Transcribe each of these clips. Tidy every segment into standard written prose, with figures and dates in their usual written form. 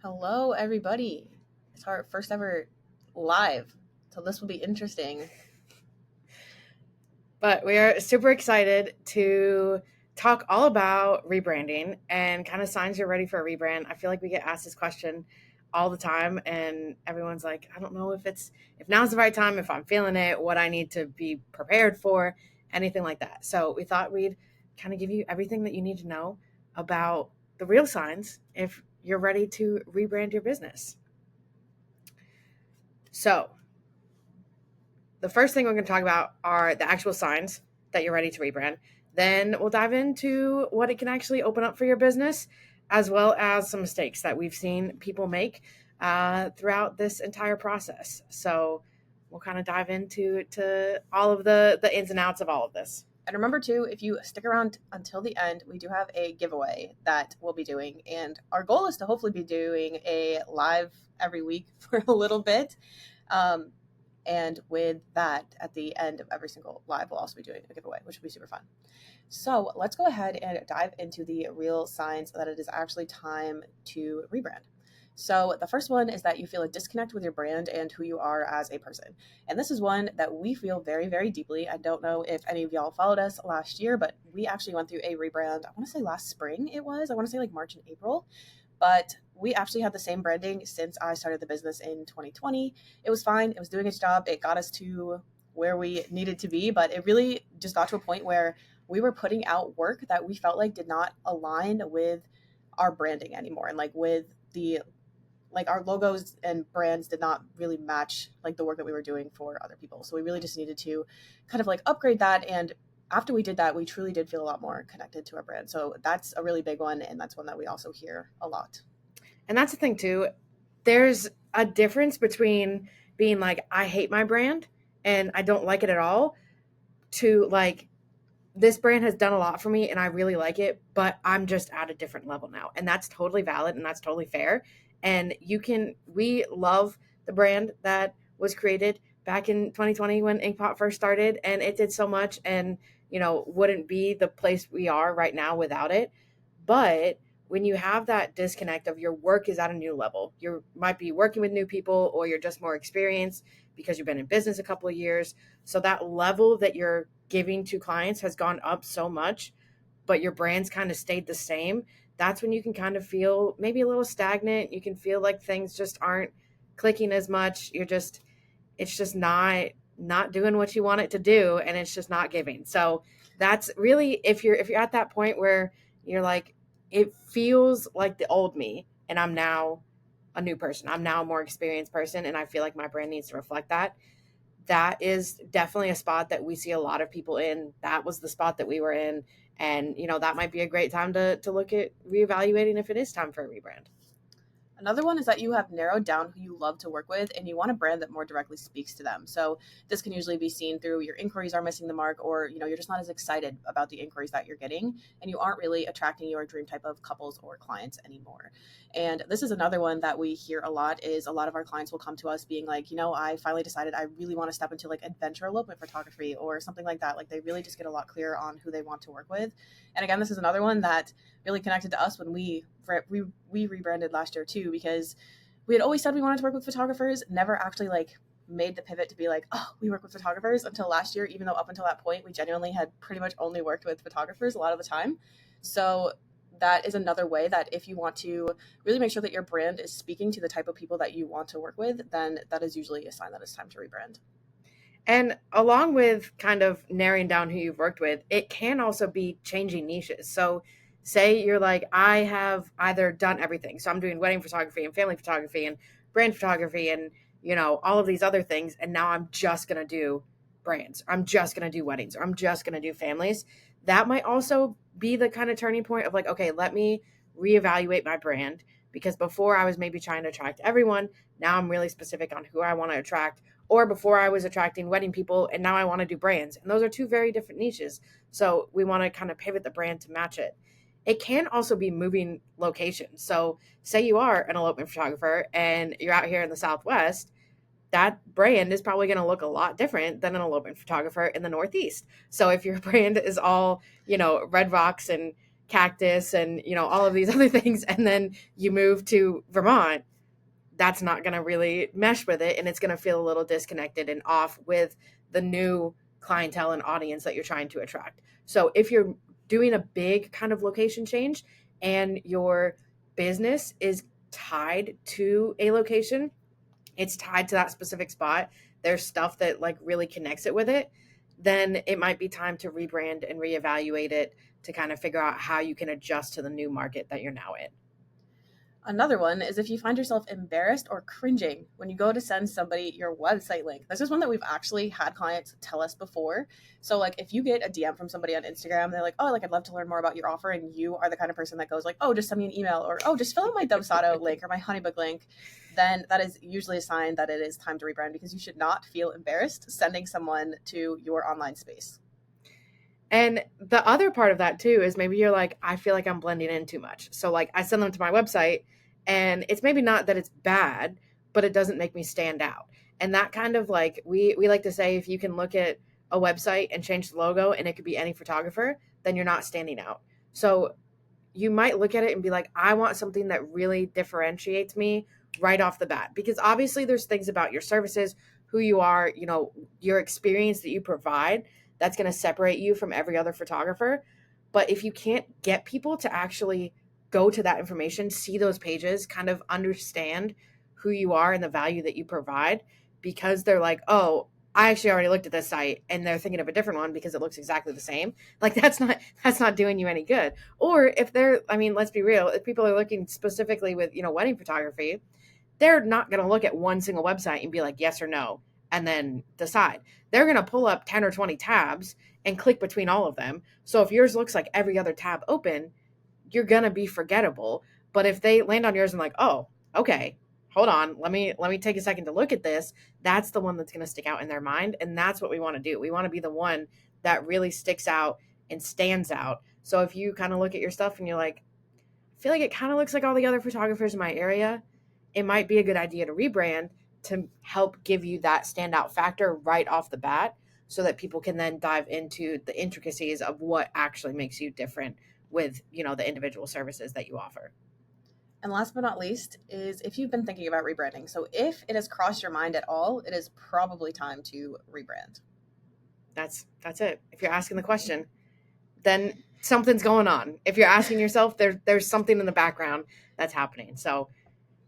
Hello, everybody. It's our first ever live, so this will be interesting. But we are super excited to talk all about rebranding and kind of signs you're ready for a rebrand. I feel like we get asked this question all the time, and everyone's like, I don't know if now's the right time, if I'm feeling it, what I need to be prepared for, anything like that. So we thought we'd kind of give you everything that you need to know about the real signs if you're ready to rebrand your business. So the first thing we're going to talk about are the actual signs that you're ready to rebrand. Then we'll dive into what it can actually open up for your business, as well as some mistakes that we've seen people make throughout this entire process. So we'll kind of dive into all of the ins and outs of all of this. And remember, too, if you stick around until the end, we do have a giveaway that we'll be doing. And our goal is to hopefully be doing a live every week for a little bit. Um, and with that, at the end of every single live, we'll also be doing a giveaway, which will be super fun. So let's go ahead and dive into the real signs that it is actually time to rebrand. So the first one is that you feel a disconnect with your brand and who you are as a person. And this is one that we feel very, very deeply. I don't know if any of y'all followed us last year, but we actually went through a rebrand. I want to say last spring it was. I want to say like March and April. But we actually had the same branding since I started the business in 2020. It was fine. It was doing its job. It got us to where we needed to be, but it really just got to a point where we were putting out work that we felt like did not align with our branding anymore, and like with the like our logos and brands did not really match like the work that we were doing for other people. So we really just needed to kind of like upgrade that. And after we did that, we truly did feel a lot more connected to our brand. So that's a really big one. And that's one that we also hear a lot. And that's the thing too. There's a difference between being like, I hate my brand and I don't like it at all, to like, this brand has done a lot for me and I really like it, but I'm just at a different level now. And that's totally valid and that's totally fair. And we love the brand that was created back in 2020 when Inkpot first started, and it did so much and, wouldn't be the place we are right now without it. But when you have that disconnect of your work is at a new level, you might be working with new people or you're just more experienced because you've been in business a couple of years. So that level that you're giving to clients has gone up so much, but your brand's kind of stayed the same. That's when you can kind of feel maybe a little stagnant. You can feel like things just aren't clicking as much. It's just not doing what you want it to do, and it's just not giving. So that's really, if you're at that point where you're like, it feels like the old me and I'm now a new person, I'm now a more experienced person, and I feel like my brand needs to reflect that. That is definitely a spot that we see a lot of people in. That was the spot that we were in, and that might be a great time to look at reevaluating if it is time for a rebrand. Another one is that you have narrowed down who you love to work with and you want a brand that more directly speaks to them. So this can usually be seen through your inquiries are missing the mark, or you're just not as excited about the inquiries that you're getting and you aren't really attracting your dream type of couples or clients anymore. And this is another one that we hear a lot. Is a lot of our clients will come to us being like, I finally decided I really want to step into like adventure elopement photography or something like that. Like they really just get a lot clearer on who they want to work with. And again, this is another one that really connected to us when we rebranded last year too, because we had always said we wanted to work with photographers, never actually like made the pivot to be like, oh, we work with photographers until last year, even though up until that point we genuinely had pretty much only worked with photographers a lot of the time. So that is another way that if you want to really make sure that your brand is speaking to the type of people that you want to work with, then that is usually a sign that it's time to rebrand. And along with kind of narrowing down who you've worked with, it can also be changing niches. So, say you're like, I have either done everything. So, I'm doing wedding photography and family photography and brand photography and, all of these other things. And now I'm just going to do brands. Or I'm just going to do weddings. Or I'm just going to do families. That might also be the kind of turning point of like, okay, let me reevaluate my brand. Because before I was maybe trying to attract everyone. Now I'm really specific on who I want to attract, or before I was attracting wedding people and now I want to do brands. And those are two very different niches. So we want to kind of pivot the brand to match it. It can also be moving locations. So say you are an elopement photographer and you're out here in the Southwest, that brand is probably going to look a lot different than an elopement photographer in the Northeast. So if your brand is all, red rocks and, cactus and, all of these other things, and then you move to Vermont, that's not going to really mesh with it, and it's going to feel a little disconnected and off with the new clientele and audience that you're trying to attract. So if you're doing a big kind of location change and your business is tied to a location, it's tied to that specific spot, there's stuff that like really connects it with it, then it might be time to rebrand and reevaluate it to kind of figure out how you can adjust to the new market that you're now in. Another one is if you find yourself embarrassed or cringing when you go to send somebody your website link. This is one that we've actually had clients tell us before. So like if you get a DM from somebody on Instagram, they're like, oh, like I'd love to learn more about your offer. And you are the kind of person that goes like, oh, just send me an email, or, oh, just fill out my Dubsado link or my Honeybook link. Then that is usually a sign that it is time to rebrand, because you should not feel embarrassed sending someone to your online space. And the other part of that too is maybe you're like, I feel like I'm blending in too much. So like I send them to my website and it's maybe not that it's bad, but it doesn't make me stand out. And that kind of like we like to say, if you can look at a website and change the logo and it could be any photographer, then you're not standing out. So you might look at it and be like, I want something that really differentiates me right off the bat. Because obviously there's things about your services, who you are, your experience that you provide, that's going to separate you from every other photographer. But if you can't get people to actually go to that information, see those pages, kind of understand who you are and the value that you provide, because they're like, oh, I actually already looked at this site, and they're thinking of a different one because it looks exactly the same. Like that's not doing you any good. Or if they're, I mean, let's be real, if people are looking specifically with, wedding photography, they're not going to look at one single website and be like yes or no and then decide. They're going to pull up 10 or 20 tabs and click between all of them. So if yours looks like every other tab open, you're going to be forgettable. But if they land on yours and like, oh, okay, hold on, let me take a second to look at this, that's the one that's going to stick out in their mind. And that's what we want to do. We want to be the one that really sticks out and stands out. So if you kind of look at your stuff and you're like, I feel like it kind of looks like all the other photographers in my area, it might be a good idea to rebrand to help give you that standout factor right off the bat, so that people can then dive into the intricacies of what actually makes you different with, the individual services that you offer. And last but not least is if you've been thinking about rebranding. So if it has crossed your mind at all, it is probably time to rebrand. That's it. If you're asking the question, then something's going on. If you're asking yourself, there's something in the background that's happening. So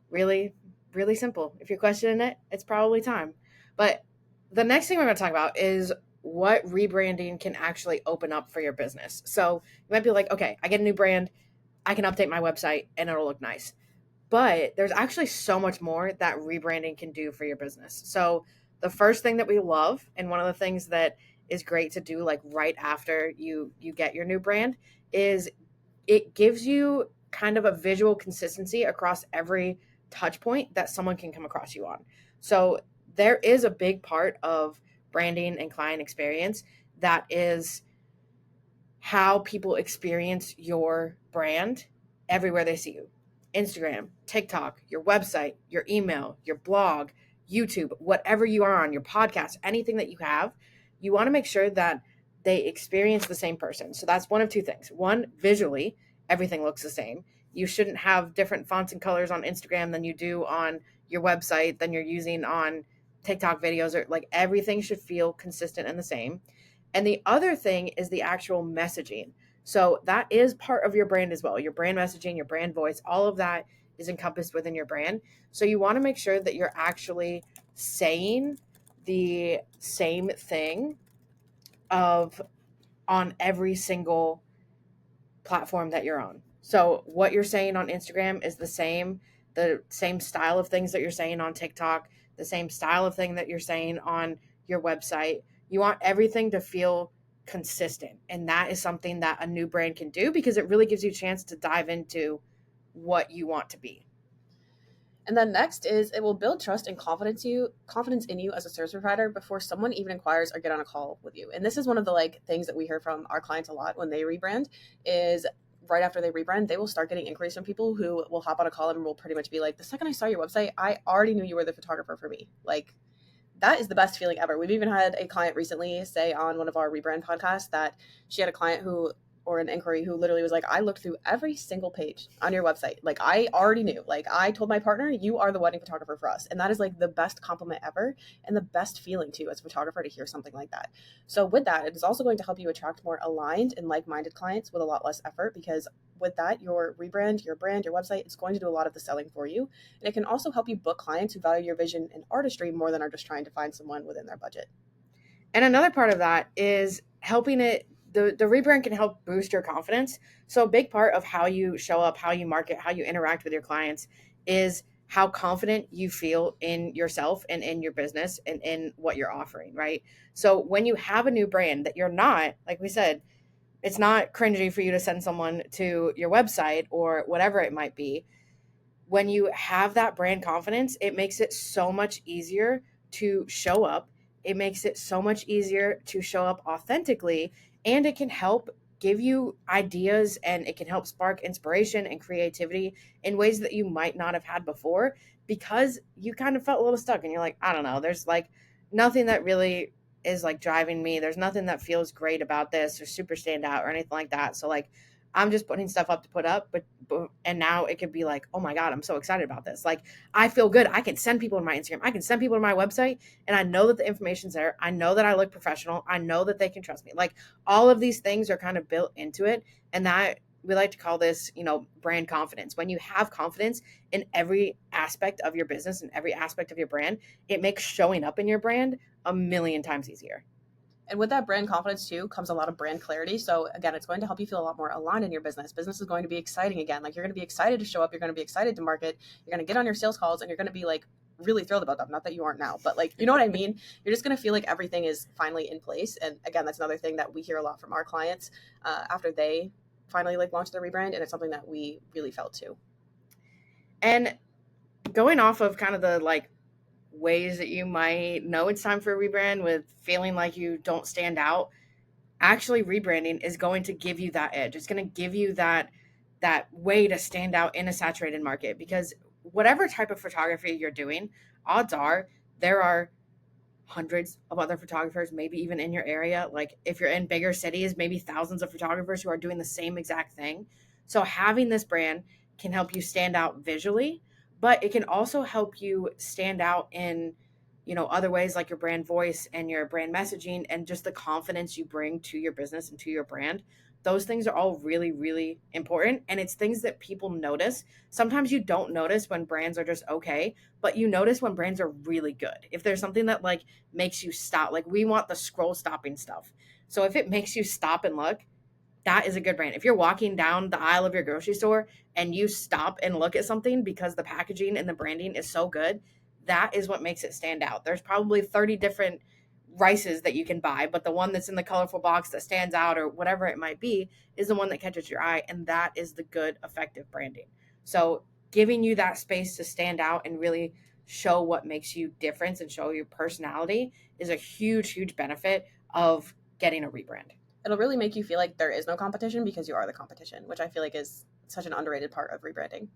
really, really simple. If you're questioning it, it's probably time. But the next thing we're going to talk about is what rebranding can actually open up for your business. So you might be like, okay, I get a new brand, I can update my website and it'll look nice. But there's actually so much more that rebranding can do for your business. So the first thing that we love, and one of the things that is great to do like right after you get your new brand, is it gives you kind of a visual consistency across every touch point that someone can come across you on. So there is a big part of branding and client experience that is how people experience your brand everywhere they see you. Instagram, TikTok, your website, your email, your blog, YouTube, whatever you are on, your podcast, anything that you have, you want to make sure that they experience the same person. So that's one of two things. One, visually, everything looks the same. You shouldn't have different fonts and colors on Instagram than you do on your website, than you're using on TikTok videos, or like everything should feel consistent and the same. And the other thing is the actual messaging. So that is part of your brand as well. Your brand messaging, your brand voice, all of that is encompassed within your brand. So you want to make sure that you're actually saying the same thing of on every single platform that you're on. So what you're saying on Instagram is the same style of things that you're saying on TikTok, the same style of thing that you're saying on your website. You want everything to feel consistent. And that is something that a new brand can do, because it really gives you a chance to dive into what you want to be. And then next is it will build trust and confidence in you as a service provider before someone even inquires or get on a call with you. And this is one of the like things that we hear from our clients a lot when they rebrand is right after they rebrand, they will start getting inquiries from people who will hop on a call and will pretty much be like, the second I saw your website, I already knew you were the photographer for me. Like that is the best feeling ever. We've even had a client recently say on one of our rebrand podcasts that she had a client who or an inquiry who literally was like, I looked through every single page on your website. Like, I already knew. Like, I told my partner, you are the wedding photographer for us. And that is like the best compliment ever, and the best feeling too as a photographer to hear something like that. So with that, it is also going to help you attract more aligned and like-minded clients with a lot less effort, because with that, your rebrand, your brand, your website, it's going to do a lot of the selling for you. And it can also help you book clients who value your vision and artistry more than are just trying to find someone within their budget. And another part of that is helping it, the rebrand can help boost your confidence. So a big part of how you show up, how you market, how you interact with your clients is how confident you feel in yourself and in your business and in what you're offering, right? So when you have a new brand that you're not, like we said, it's not cringy for you to send someone to your website or whatever it might be. When you have that brand confidence, it makes it so much easier to show up. It makes it so much easier to show up authentically, and it can help give you ideas and it can help spark inspiration and creativity in ways that you might not have had before because you kind of felt a little stuck and you're like, I don't know, there's like nothing that really is like driving me. There's nothing that feels great about this or super stand out or anything like that. So like I'm just putting stuff up to put up, but and now it could be like, oh my God, I'm so excited about this. Like I feel good. I can send people to my Instagram. I can send people to my website and I know that the information's there. I know that I look professional. I know that they can trust me. Like all of these things are kind of built into it. And that we like to call this, brand confidence. When you have confidence in every aspect of your business and every aspect of your brand, it makes showing up in your brand a million times easier. And with that brand confidence too comes a lot of brand clarity. So again, it's going to help you feel a lot more aligned in your business. Business is going to be exciting again. Like, you're going to be excited to show up. You're going to be excited to market. You're going to get on your sales calls and you're going to be like really thrilled about them. Not that you aren't now, but like, you know what I mean? You're just going to feel like everything is finally in place. And again, that's another thing that we hear a lot from our clients after they finally like launch their rebrand. And it's something that we really felt too. And going off of kind of the like ways that you might know it's time for a rebrand with feeling like you don't stand out, actually rebranding is going to give you that edge. It's going to give you that way to stand out in a saturated market, because whatever type of photography you're doing, odds are there are hundreds of other photographers, maybe even in your area. Like if you're in bigger cities, maybe thousands of photographers who are doing the same exact thing. So having this brand can help you stand out visually, but it can also help you stand out in, other ways like your brand voice and your brand messaging and just the confidence you bring to your business and to your brand. Those things are all really, really important. And it's things that people notice. Sometimes you don't notice when brands are just okay, but you notice when brands are really good. If there's something that like makes you stop, like we want the scroll stopping stuff. So if it makes you stop and look, that is a good brand. If you're walking down the aisle of your grocery store and you stop and look at something because the packaging and the branding is so good, that is what makes it stand out. There's probably 30 different rices that you can buy, but the one that's in the colorful box that stands out or whatever it might be is the one that catches your eye, and that is the good effective branding. So giving you that space to stand out and really show what makes you different and show your personality is a huge benefit of getting a rebrand. It'll really make you feel like there is no competition because you are the competition, which I feel like is such an underrated part of rebranding.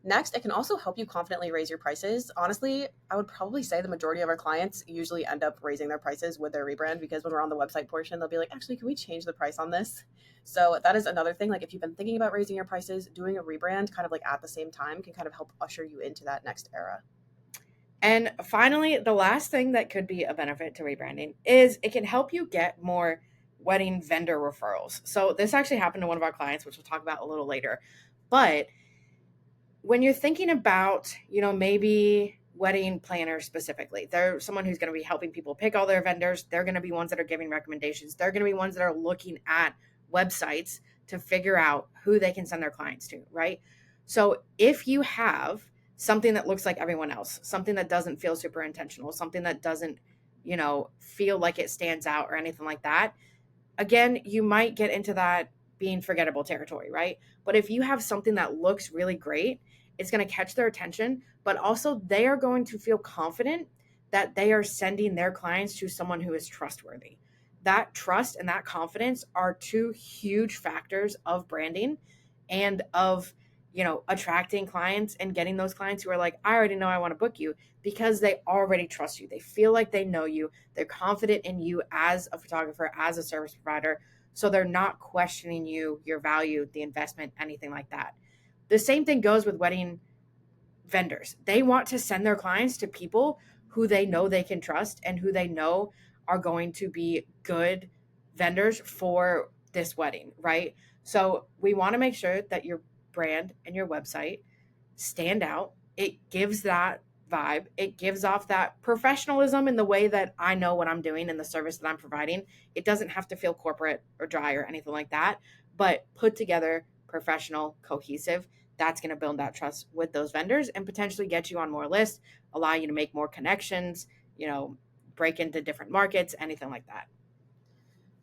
Next, it can also help you confidently raise your prices. Honestly, I would probably say the majority of our clients usually end up raising their prices with their rebrand, because when we're on the website portion, they'll be like, actually, can we change the price on this? So that is another thing. Like, if you've been thinking about raising your prices, doing a rebrand kind of like at the same time can kind of help usher you into that next era. And finally, the last thing that could be a benefit to rebranding is it can help you get more wedding vendor referrals. So this actually happened to one of our clients, which we'll talk about a little later. But when you're thinking about, maybe wedding planners specifically, they're someone who's going to be helping people pick all their vendors. They're going to be ones that are giving recommendations. They're going to be ones that are looking at websites to figure out who they can send their clients to, right? So if you have something that looks like everyone else, something that doesn't feel super intentional, something that doesn't, feel like it stands out or anything like that, again, you might get into that being forgettable territory, right? But if you have something that looks really great, it's going to catch their attention, but also they are going to feel confident that they are sending their clients to someone who is trustworthy. That trust and that confidence are two huge factors of branding and of, attracting clients and getting those clients who are like, I already know I want to book you, because they already trust you. They feel like they know you. They're confident in you as a photographer, as a service provider. So they're not questioning you, your value, the investment, anything like that. The same thing goes with wedding vendors. They want to send their clients to people who they know they can trust and who they know are going to be good vendors for this wedding, right? So we want to make sure that your brand and your website stand out. It gives that vibe. It gives off that professionalism in the way that I know what I'm doing and the service that I'm providing. It doesn't have to feel corporate or dry or anything like that, but put together, professional, cohesive. That's going to build that trust with those vendors and potentially get you on more lists, allow you to make more connections, break into different markets, anything like that.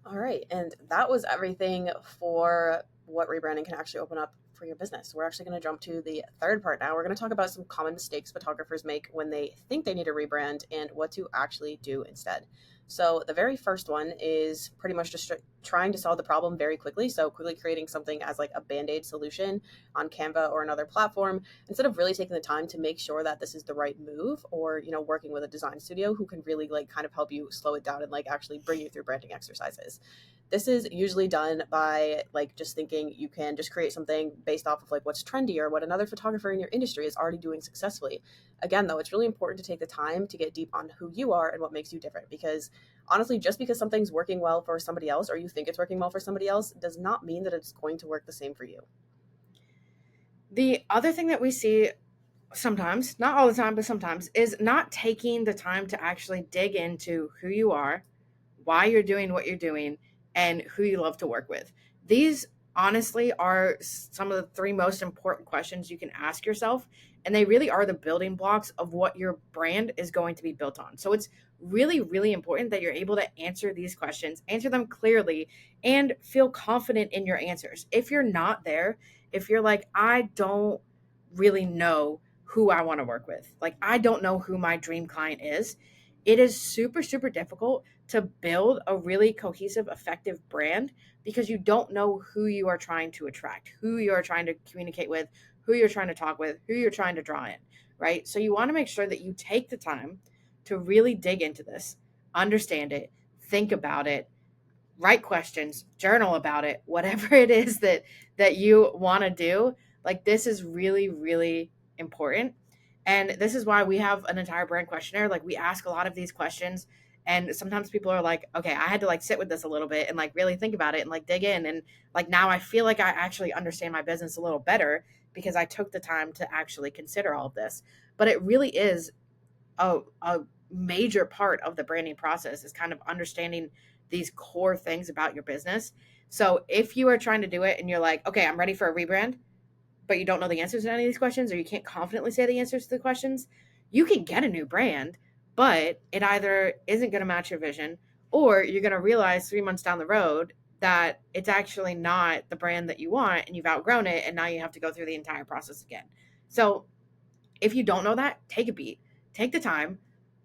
All right. And that was everything for what rebranding can actually open up for your business. We're actually going to jump to the third part now. We're going to talk about some common mistakes photographers make when they think they need a rebrand and what to actually do instead. So, the very first one is pretty much just trying to solve the problem very quickly. So, quickly creating something as like a band aid solution on Canva or another platform instead of really taking the time to make sure that this is the right move, or, working with a design studio who can really like kind of help you slow it down and like actually bring you through branding exercises. This is usually done by like just thinking you can just create something based off of like what's trendy or what another photographer in your industry is already doing successfully. Again, though, it's really important to take the time to get deep on who you are and what makes you different, because honestly, just because something's working well for somebody else or you think it's working well for somebody else does not mean that it's going to work the same for you. The other thing that we see sometimes, not all the time, but sometimes, is not taking the time to actually dig into who you are, why you're doing what you're doing, and who you love to work with. These honestly are some of the three most important questions you can ask yourself, and they really are the building blocks of what your brand is going to be built on. So it's really, really important that you're able to answer these questions, answer them clearly, and feel confident in your answers. If you're not there, if you're like, I don't really know who I want to work with, like, I don't know who my dream client is, it is super, super difficult to build a really cohesive, effective brand because you don't know who you are trying to attract, who you are trying to communicate with, who you're trying to talk with, who you're trying to draw in, right? So you want to make sure that you take the time to really dig into this, understand it, think about it, write questions, journal about it, whatever it is that you want to do. Like, this is really, really important. And this is why we have an entire brand questionnaire. Like, we ask a lot of these questions, and sometimes people are like, okay, I had to like sit with this a little bit and like really think about it and like dig in, and like now I feel like I actually understand my business a little better because I took the time to actually consider all of this. But it really is a major part of the branding process, is kind of understanding these core things about your business. So if you are trying to do it and you're like, okay, I'm ready for a rebrand, but you don't know the answers to any of these questions, or you can't confidently say the answers to the questions, you can get a new brand, but it either isn't going to match your vision, or you're going to realize 3 months down the road that it's actually not the brand that you want and you've outgrown it. And now you have to go through the entire process again. So if you don't know that, take a beat, take the time,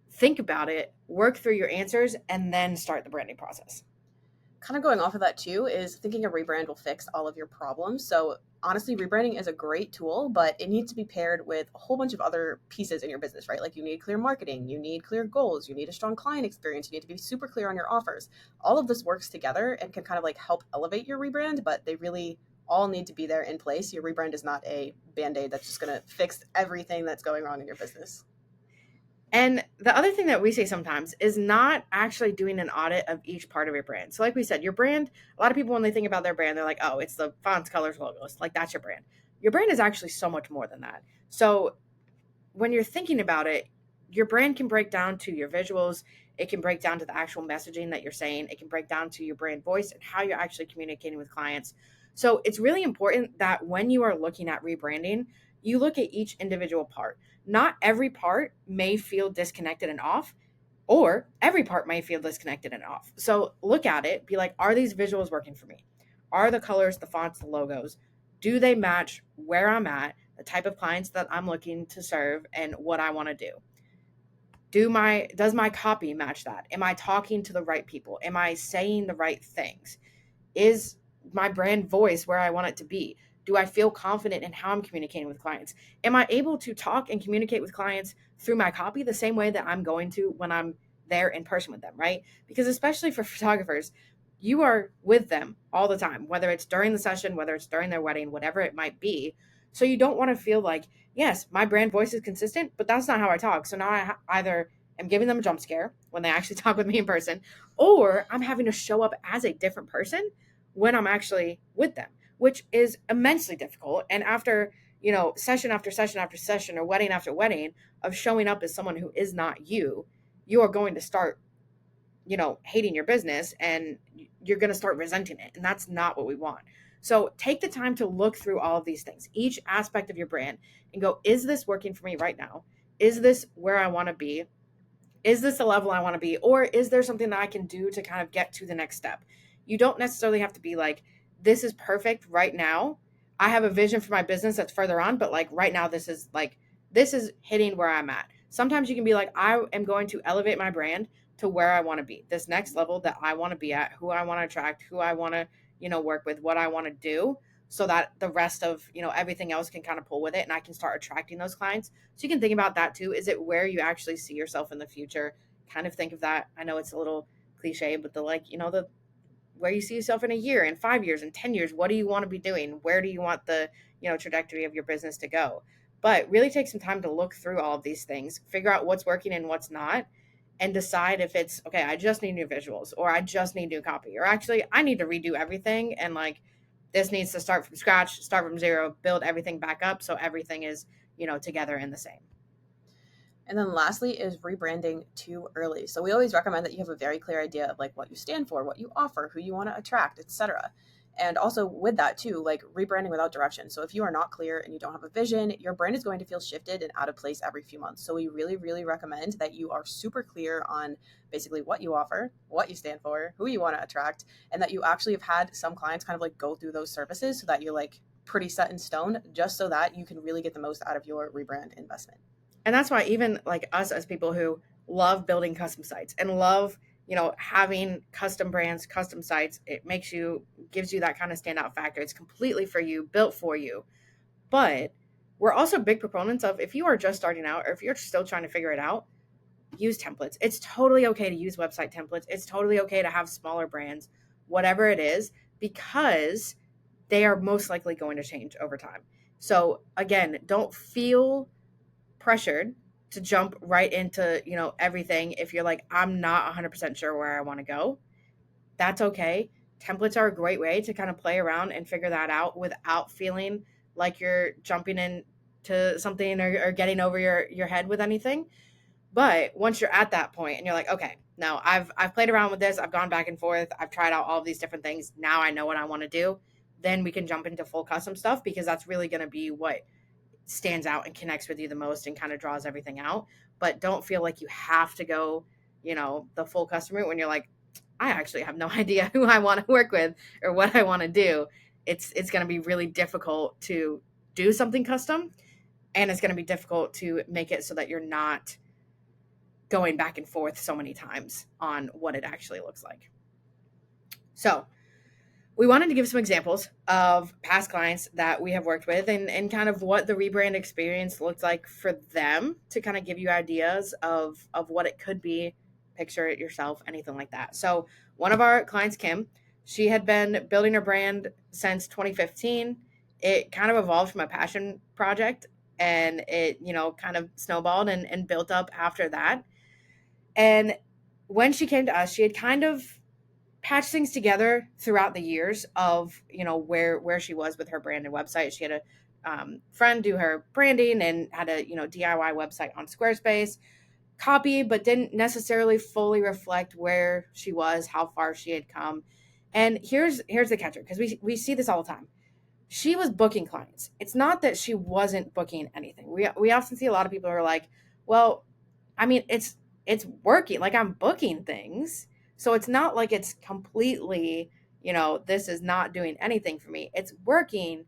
think about it, work through your answers, and then start the branding process. Kind of going off of that too is thinking a rebrand will fix all of your problems. So honestly, rebranding is a great tool, but it needs to be paired with a whole bunch of other pieces in your business, right? Like you need clear marketing, you need clear goals, you need a strong client experience, you need to be super clear on your offers. All of this works together and can kind of like help elevate your rebrand, but they really all need to be there in place. Your rebrand is not a band-aid that's just going to fix everything that's going wrong in your business. And the other thing that we say sometimes is not actually doing an audit of each part of your brand. So, like we said, your brand, a lot of people, when they think about their brand, they're like, oh, it's the fonts, colors, logos. Like, that's your brand. Your brand is actually so much more than that. So, when you're thinking about it, your brand can break down to your visuals. It can break down to the actual messaging that you're saying. It can break down to your brand voice and how you're actually communicating with clients. So it's really important that when you are looking at rebranding, you look at each individual part. Not every part may feel disconnected and off, or every part may feel disconnected and off. So look at it, be like, are these visuals working for me? Are the colors, the fonts, the logos, do they match where I'm at, the type of clients that I'm looking to serve, and what I want to do? Does my copy match that? Am I talking to the right people? Am I saying the right things? Is my brand voice where I want it to be? Do I feel confident in how I'm communicating with clients? Am I able to talk and communicate with clients through my copy the same way that I'm going to when I'm there in person with them, right? Because especially for photographers, You are with them all the time, whether it's during the session, whether it's during their wedding, whatever it might be. So you don't want to feel like, yes, my brand voice is consistent, but that's not how I talk. So now either am giving them a jump scare when they actually talk with me in person, or I'm having to show up as a different person when I'm actually with them, which is immensely difficult. And after, session after session after session, or wedding after wedding, of showing up as someone who is not you, you are going to start, hating your business, and you're going to start resenting it. And that's not what we want. So take the time to look through all of these things, each aspect of your brand, and go, is this working for me right now? Is this where I want to be? Is this the level I want to be? Or is there something that I can do to kind of get to the next step? You don't necessarily have to be like, this is perfect right now. I have a vision for my business that's further on, but like right now, this is hitting where I'm at. Sometimes you can be like, I am going to elevate my brand to where I want to be, this next level that I want to be at, who I want to attract, who I want to, work with, what I want to do, so that the rest of, everything else can kind of pull with it, and I can start attracting those clients. So you can think about that too. Is it where you actually see yourself in the future? Kind of think of that. I know it's a little cliche, but the where you see yourself in a year, in 5 years, in 10 years, what do you want to be doing? Where do you want the, trajectory of your business to go? But really take some time to look through all of these things, figure out what's working and what's not, and decide if it's okay, I just need new visuals, or I just need new copy, or actually I need to redo everything, and like this needs to start from scratch, start from zero, build everything back up so everything is, together and the same. And then lastly is rebranding too early. So we always recommend that you have a very clear idea of like what you stand for, what you offer, who you want to attract, etc. And also with that too, like rebranding without direction. So if you are not clear and you don't have a vision, your brand is going to feel shifted and out of place every few months. So we really, really recommend that you are super clear on basically what you offer, what you stand for, who you want to attract, and that you actually have had some clients kind of like go through those services so that you're like pretty set in stone, just so that you can really get the most out of your rebrand investment. And that's why even like us as people who love building custom sites and love, having custom brands, custom sites, it gives you that kind of standout factor. It's completely for you, built for you. But we're also big proponents of, if you are just starting out, or if you're still trying to figure it out, use templates. It's totally okay to use website templates. It's totally okay to have smaller brands, whatever it is, because they are most likely going to change over time. So again, don't feel pressured to jump right into, everything. If you're like, I'm not 100% sure where I want to go, that's okay. Templates are a great way to kind of play around and figure that out without feeling like you're jumping into something, or getting over your head with anything. But once you're at that point and you're like, okay, now I've played around with this, I've gone back and forth, I've tried out all of these different things, now I know what I want to do, then we can jump into full custom stuff, because that's really going to be what stands out and connects with you the most and kind of draws everything out. But don't feel like you have to go, the full custom route when you're like, I actually have no idea who I want to work with or what I want to do. It's going to be really difficult to do something custom, and it's going to be difficult to make it so that you're not going back and forth so many times on what it actually looks like. So we wanted to give some examples of past clients that we have worked with, and kind of what the rebrand experience looked like for them, to kind of give you ideas of what it could be. Picture it yourself, anything like that. So one of our clients, Kim, she had been building her brand since 2015. It kind of evolved from a passion project, and it, kind of snowballed and built up after that. And when she came to us, she had kind of patched things together throughout the years of, where she was with her brand and website. She had a friend do her branding and had a, DIY website on Squarespace, copy, but didn't necessarily fully reflect where she was, how far she had come. And here's the catcher, because we see this all the time. She was booking clients. It's not that she wasn't booking anything. We often see a lot of people who are like, well, I mean, it's working. Like, I'm booking things. So it's not like it's completely, this is not doing anything for me. It's working,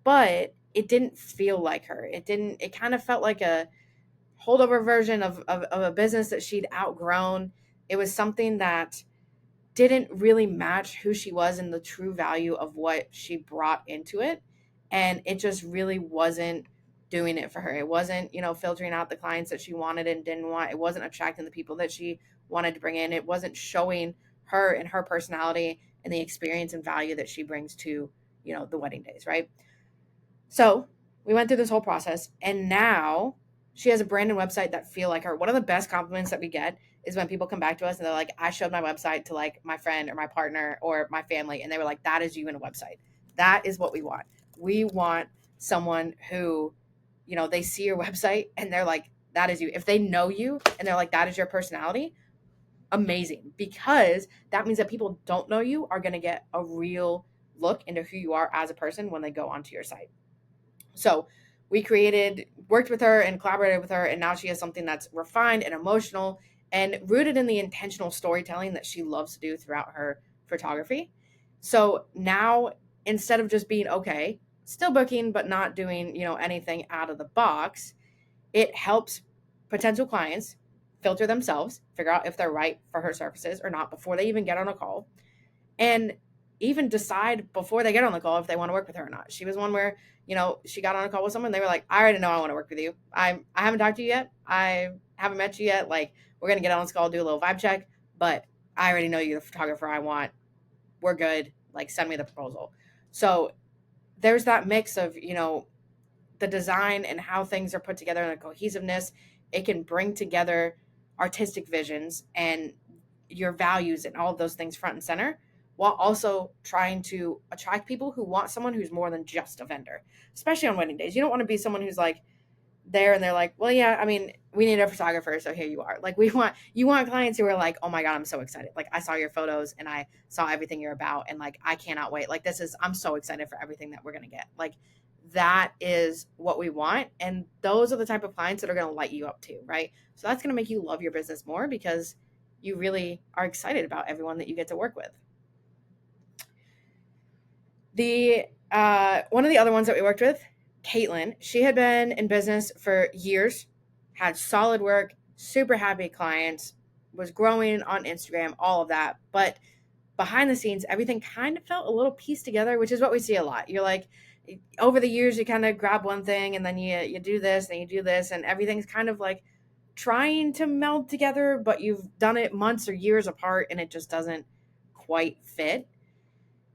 but it didn't feel like her. It kind of felt like a holdover version of a business that she'd outgrown. It was something that didn't really match who she was and the true value of what she brought into it. And it just really wasn't doing it for her. It wasn't, filtering out the clients that she wanted and didn't want. It wasn't attracting the people that she wanted to bring in. It wasn't showing her and her personality and the experience and value that she brings to, the wedding days, right? So we went through this whole process, and now she has a brand new website that feel like her. One of the best compliments that we get is when people come back to us and they're like, I showed my website to like my friend or my partner or my family, and they were like, that is you in a website. That is what we want. We want someone who, they see your website and they're like, that is you. If they know you and they're like, that is your personality, amazing, because that means that people don't know you are going to get a real look into who you are as a person when they go onto your site. So we worked with her and collaborated with her, and now she has something that's refined and emotional and rooted in the intentional storytelling that she loves to do throughout her photography. So now, instead of just being okay, still booking but not doing, anything out of the box, it helps potential clients filter themselves, figure out if they're right for her services or not before they even get on a call, and even decide before they get on the call if they want to work with her or not. She was one where, she got on a call with someone, they were like, I already know I want to work with you. I haven't talked to you yet. I haven't met you yet. Like, we're going to get on this call, do a little vibe check, but I already know you're the photographer I want. We're good. Like, send me the proposal. So there's that mix of, the design and how things are put together and the cohesiveness. It can bring together artistic visions and your values and all of those things front and center, while also trying to attract people who want someone who's more than just a vendor, especially on wedding days. You don't want to be someone who's like there and they're like, well, yeah, I mean, we need a photographer, so here you are. Like, you want clients who are like, oh my God, I'm so excited. Like, I saw your photos and I saw everything you're about, and like, I cannot wait. Like, I'm so excited for everything that we're going to get. Like, that is what we want. And those are the type of clients that are going to light you up too, right? So that's going to make you love your business more because you really are excited about everyone that you get to work with. The one of the other ones that we worked with, Caitlin, she had been in business for years, had solid work, super happy clients, was growing on Instagram, all of that. But behind the scenes, everything kind of felt a little pieced together, which is what we see a lot. You're like, over the years, you kind of grab one thing and then you do this and you do this, and everything's kind of like trying to meld together, but you've done it months or years apart and it just doesn't quite fit.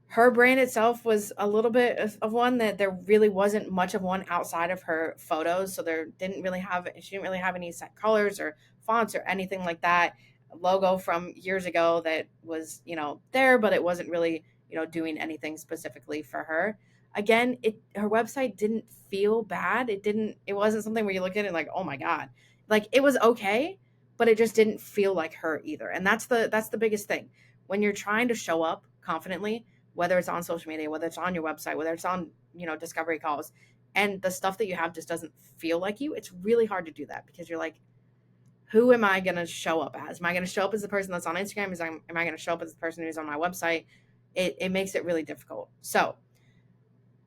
Her brand itself was a little bit of one that there really wasn't much of one outside of her photos. So she didn't really have any set colors or fonts or anything like that. A logo from years ago that was, there, but it wasn't really, doing anything specifically for her. Again, her website didn't feel bad. It wasn't something where you look at it like, oh my God. Like, it was okay, but it just didn't feel like her either. And that's the biggest thing. When you're trying to show up confidently, whether it's on social media, whether it's on your website, whether it's on, discovery calls, and the stuff that you have just doesn't feel like you, it's really hard to do that because you're like, who am I going to show up as? Am I going to show up as the person that's on Instagram? Am I going to show up as the person who's on my website? It makes it really difficult. So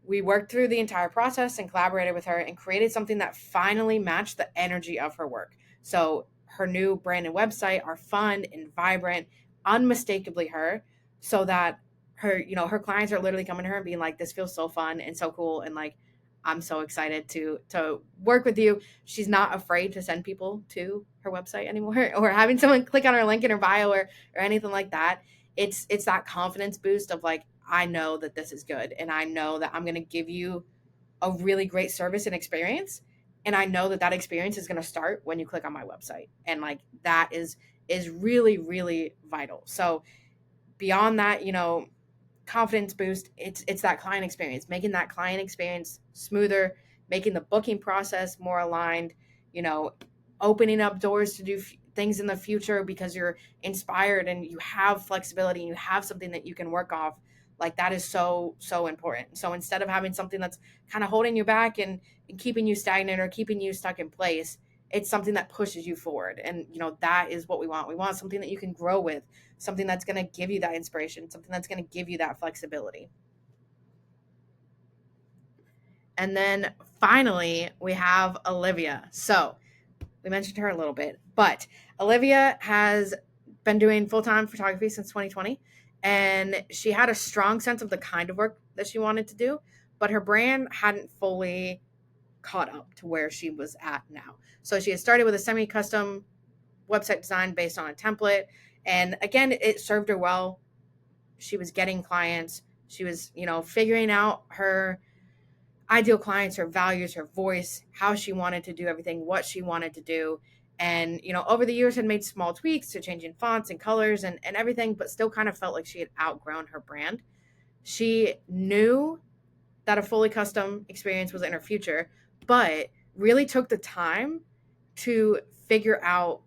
we worked through the entire process and collaborated with her and created something that finally matched the energy of her work. So her new brand and website are fun and vibrant, unmistakably her, so that her clients are literally coming to her and being like, this feels so fun and so cool, and like, I'm so excited to work with you. She's not afraid to send people to her website anymore or having someone click on her link in her bio or anything like that. It's that confidence boost of like, I know that this is good, and I know that I'm going to give you a really great service and experience, and I know that experience is going to start when you click on my website, and like, that is really, really vital. So beyond that, confidence boost, it's that client experience, making that client experience smoother, making the booking process more aligned, opening up doors to do things in the future because you're inspired and you have flexibility and you have something that you can work off. Like, that is so important. So instead of having something that's kind of holding you back and keeping you stagnant or keeping you stuck in place, it's something that pushes you forward. And that is what we want. We want something that you can grow with, something that's going to give you that inspiration, something that's going to give you that flexibility. And then finally, we have Olivia. So we mentioned her a little bit, but Olivia has been doing full-time photography since 2020, and she had a strong sense of the kind of work that she wanted to do, but her brand hadn't fully caught up to where she was at now. So she had started with a semi-custom website design based on a template, and again, it served her well she was getting clients. She was, figuring out her ideal clients, her values, her voice, how she wanted to do everything, what she wanted to do. And, over the years had made small tweaks to changing fonts and colors and everything, but still kind of felt like she had outgrown her brand. She knew that a fully custom experience was in her future, but really took the time to figure out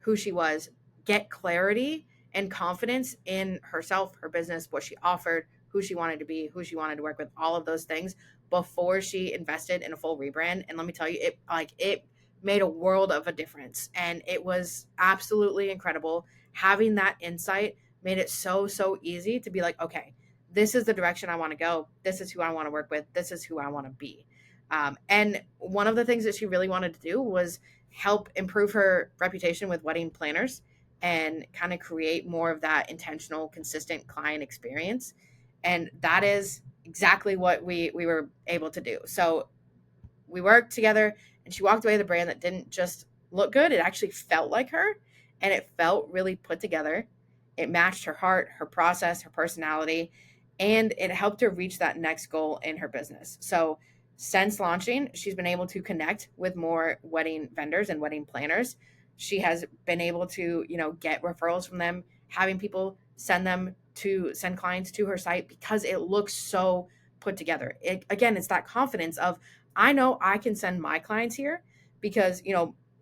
who she was, get clarity and confidence in herself, her business, what she offered, who she wanted to be, who she wanted to work with, all of those things before she invested in a full rebrand. And let me tell you, it made a world of a difference. And it was absolutely incredible. Having that insight made it so easy to be like, okay, this is the direction I want to go. This is who I want to work with. This is who I want to be. And one of the things that she really wanted to do was help improve her reputation with wedding planners and kind of create more of that intentional, consistent client experience. And that is exactly what we were able to do. So we worked together and she walked away with a brand that didn't just look good, it actually felt like her and it felt really put together. It matched her heart, her process, her personality, and it helped her reach that next goal in her business. So since launching, she's been able to connect with more wedding vendors and wedding planners. She has been able to, get referrals from them, having people send clients to her site because it looks so put together. Again, it's that confidence of, I know I can send my clients here because,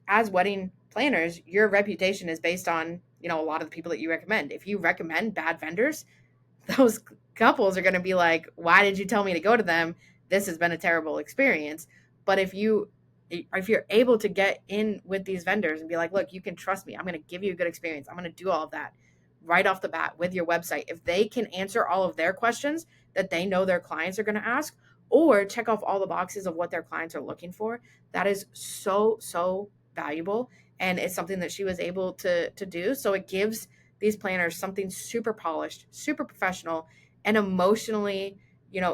as wedding planners, your reputation is based on, a lot of the people that you recommend. If you recommend bad vendors, those couples are going to be like, why did you tell me to go to them? This has been a terrible experience. But if you're able to get in with these vendors and be like, look, you can trust me. I'm going to give you a good experience. I'm going to do all of that right off the bat with your website. If they can answer all of their questions that they know their clients are going to ask, or check off all the boxes of what their clients are looking for, that is so valuable. And it's something that she was able to do. So it gives these planners something super polished, super professional, and emotionally,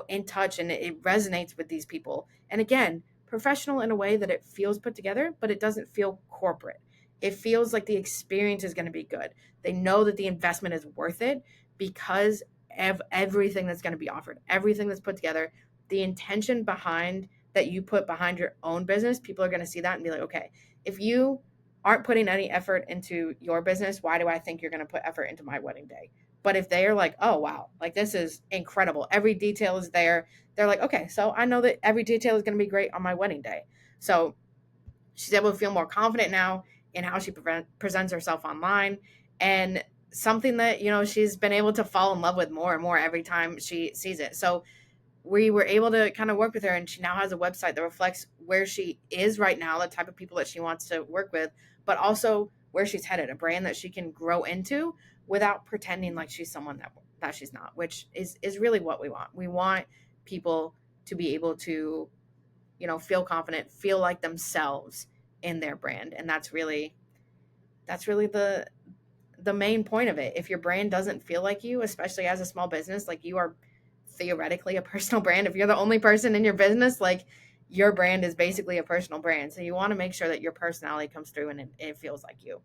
in touch, and it resonates with these people. And again, professional in a way that it feels put together, but it doesn't feel corporate. It feels like the experience is going to be good. They know that the investment is worth it because of everything that's going to be offered, everything that's put together, the intention behind that you put behind your own business. People are going to see that and be like, okay, if you aren't putting any effort into your business, why do I think you're going to put effort into my wedding day? But if they are like, oh, wow, like this is incredible, every detail is there, they're like, okay, so I know that every detail is going to be great on my wedding day. So she's able to feel more confident now in how she presents herself online, and something that, she's been able to fall in love with more and more every time she sees it. So we were able to kind of work with her, and she now has a website that reflects where she is right now, the type of people that she wants to work with, but also where she's headed, a brand that she can grow into without pretending like she's someone that she's not, which is really what we want. We want people to be able to, feel confident, feel like themselves in their brand. And that's really the main point of it. If your brand doesn't feel like you, especially as a small business, like you are theoretically a personal brand. If you're the only person in your business, like your brand is basically a personal brand. So you want to make sure that your personality comes through and it feels like you.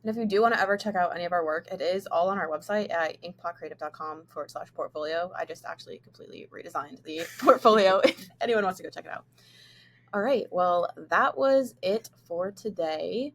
And if you do want to ever check out any of our work, it is all on our website at inkpotcreative.com/portfolio. I just actually completely redesigned the portfolio if anyone wants to go check it out. All right. Well, that was it for today.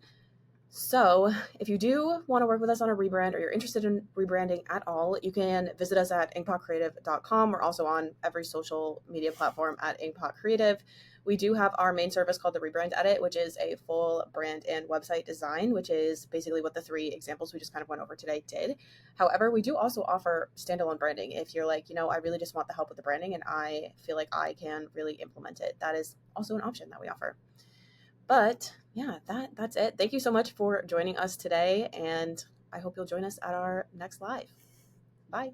So if you do want to work with us on a rebrand, or you're interested in rebranding at all, you can visit us at inkpotcreative.com. We're also on every social media platform at inkpotcreative. We do have our main service called the Rebrand Edit, which is a full brand and website design, which is basically what the 3 examples we just kind of went over today did. However, we do also offer standalone branding. If you're like, I really just want the help with the branding and I feel like I can really implement it, that is also an option that we offer. But yeah, that's it. Thank you so much for joining us today, and I hope you'll join us at our next live. Bye.